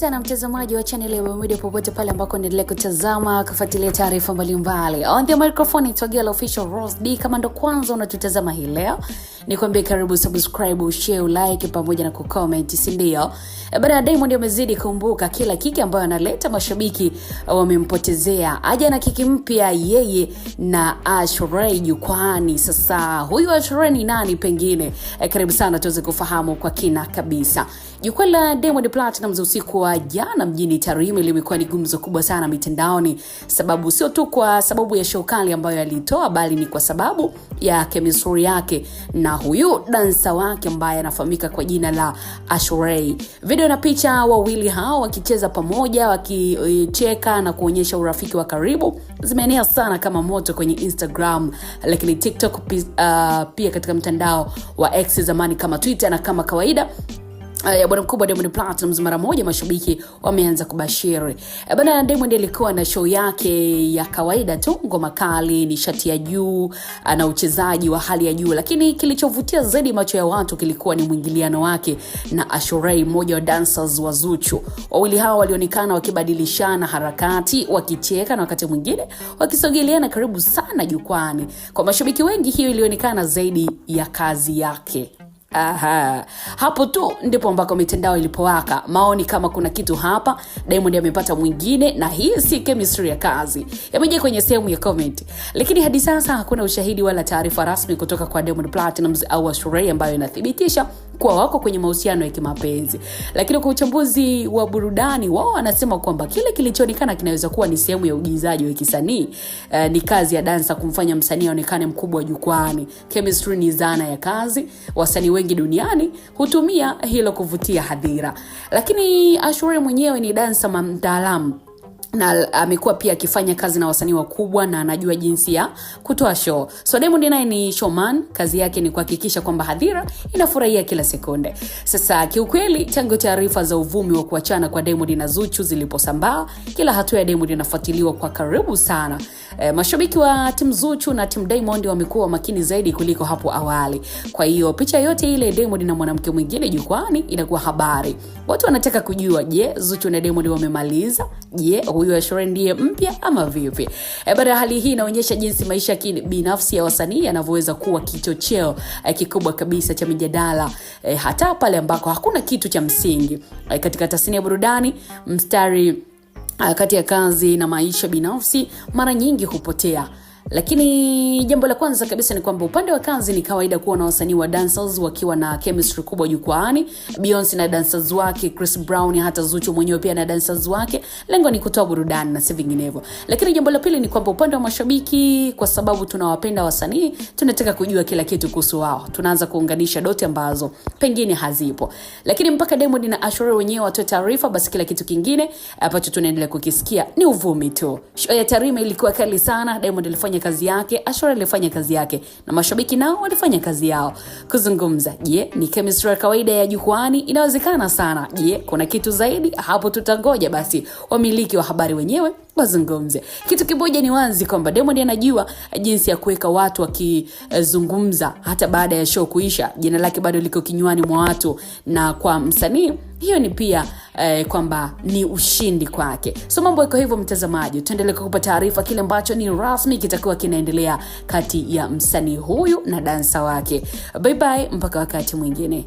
sana mtazamaji wa channel ya Media popote pale ambako unaendelea kutazama kufuatilia taarifa mbalimbali. On the microphone it's Girl Official Rose D. Kama ndo kwanza unatutazama hii leo, nikwambie karibu, subscribe, share, like pamoja na kucomment, si ndio? Baada ya Diamond amezidi kumbuka kila kiki ambayo analeta, mashabiki wamempotezea. Aje na kiki mpya yeye na Ashray jukwani. Sasa huyu Ashray ni nani pengine? Karibu sana tuweze kufahamu kwa kina kabisa. Jukwaa la Diamond Platnumz usiku wa jana mjini Tarime limekuwa ni gumzo kubwa sana mitandaoni, sababu sio tu kwa sababu ya show kali ambayo alitoa, bali ni kwa sababu ya chemistry yake na huyu dansa wake ambaye anafahamika kwa jina la Ashray. Video na picha wawili hao wakicheza pamoja, wakicheka na kuonyesha urafiki wa karibu zimeenea sana kama moto kwenye Instagram, lakini TikTok pia katika mtandao wa X zamani kama Twitter, na kama kawaida bwana mkubwa Diamond Platnumz mara moja mashabiki wameanza kubashiri. Bwana Diamond alikuwa na show yake ya kawaida tu, ngoma kali, nishati ya juu na uchezaji wa hali ya juu, lakini kilichovutia zaidi macho ya watu kilikuwa ni mwingiliano wake na Ashray, mmoja wa dancers wa Zuchu. Wawili hao walionekana wakibadilishana harakati, wakicheka na wakati mwingine wakisogeleana karibu sana jukwani. Kwa mashabiki wengi hiyo ilionekana zaidi ya kazi yake. Hapo tu ndipo ambako mitandao ilipowaka maoni kama kuna kitu hapa, Diamond amepata mwingine na hii si chemistry ya kazi. Yamejia kwenye sehemu ya comment, lakini hadi sasa hakuna ushahidi wala taarifa rasmi kutoka kwa Diamond Platnumz au Ashray ambayo inathibitisha kuwa wako kwenye mahusiano ya kimapenzi. Lakini kwa uchambuzi wa burudani, wao wanasema kwamba kile kilichoonekana kinaweza kuwa ni sehemu ya uigizaji wa kisanii. Ni kazi ya dansa kumfanya msanii aonekane mkubwa jukwani. Chemistry ni zana ya kazi, wasanii wengi duniani hutumia hilo kuvutia hadhira. Lakini Ashray mwenyewe ni dansa mtaalamu na amekuwa pia akifanya kazi na wasanii wakubwa na anajua jinsi ya kutoa show. So Diamond naye ni showman, kazi yake ni kuhakikisha kwamba hadhira inafurahia kila sekunde. Sasa kiukweli tangu taarifa za uvumi wa kuachana kwa Diamond na Zuchu ziliposambaa, kila hatua ya Diamond inafuatiliwa kwa karibu sana. Mashabiki wa timu Zuchu na timu Diamond wamekuwa makini zaidi kuliko hapo awali. Kwa hiyo picha yote ile Diamond na mwanamke mwingine jukwani inakuwa habari. Watu wanataka kujua, je, Zuchu na Diamond wamemaliza? Je, huyu Ashray ndiye mpya ama vipi? Baada ya hali hii inaonyesha jinsi maisha binafsi ya wasanii yanavyoweza kuwa kichocheo kikubwa kabisa cha mijadala, hata pale ambako hakuna kitu cha msingi. Katika tasnia ya burudani, mstari kati ya kazi na maisha binafsi mara nyingi hupotea. Lakini jambo la kwanza kabisa ni kwamba upande wa kazi ni kawaida kuwa na wasanii wa dancers wakiwa na chemistry kubwa jukwani. Beyonce na dancers wake, Chris Brown, hata Zuchu mwenyewe pia na dancers wake. Lengo ni kutoa burudani na si vinginevyo. Lakini jambo la pili ni kwamba upande wa mashabiki, kwa sababu tunawapenda wasanii, tunataka kujua kila kitu kuhusu wao. Tunaanza kuunganisha doti ambazo pengine hazipo. Lakini mpaka Diamond na Ashray wenyewe watoe taarifa, basi kila kitu kingine ambacho tunaendelea kukisikia ni uvumi tu. Show ya Tarime ilikuwa kali sana. Diamond alifanya kazi yake, Ashray alifanya kazi yake, na mashabiki nao walifanya kazi yao kuzungumza. Je, ni chemistry ya kawaida ya jukwani? Inawezekana sana. Je, kuna kitu zaidi? Hapo tutangoja basi wamiliki wa habari wenyewe wazungumze. Kitu kimoja ni wazi kwamba Diamond anajua jinsi ya kuweka watu wakizungumza hata baada ya show kuisha. Jina lake bado liko kinywani mwa watu, na kwa msanii hiyo ni pia kwamba ni ushindi kwake. So mambo yako hivyo mtazamaji, tuendelee kukupa taarifa kile ambacho ni rasmi kitakuwa kinaendelea kati ya msanii huyu na dansa wake. Bye bye mpaka wakati mwingine.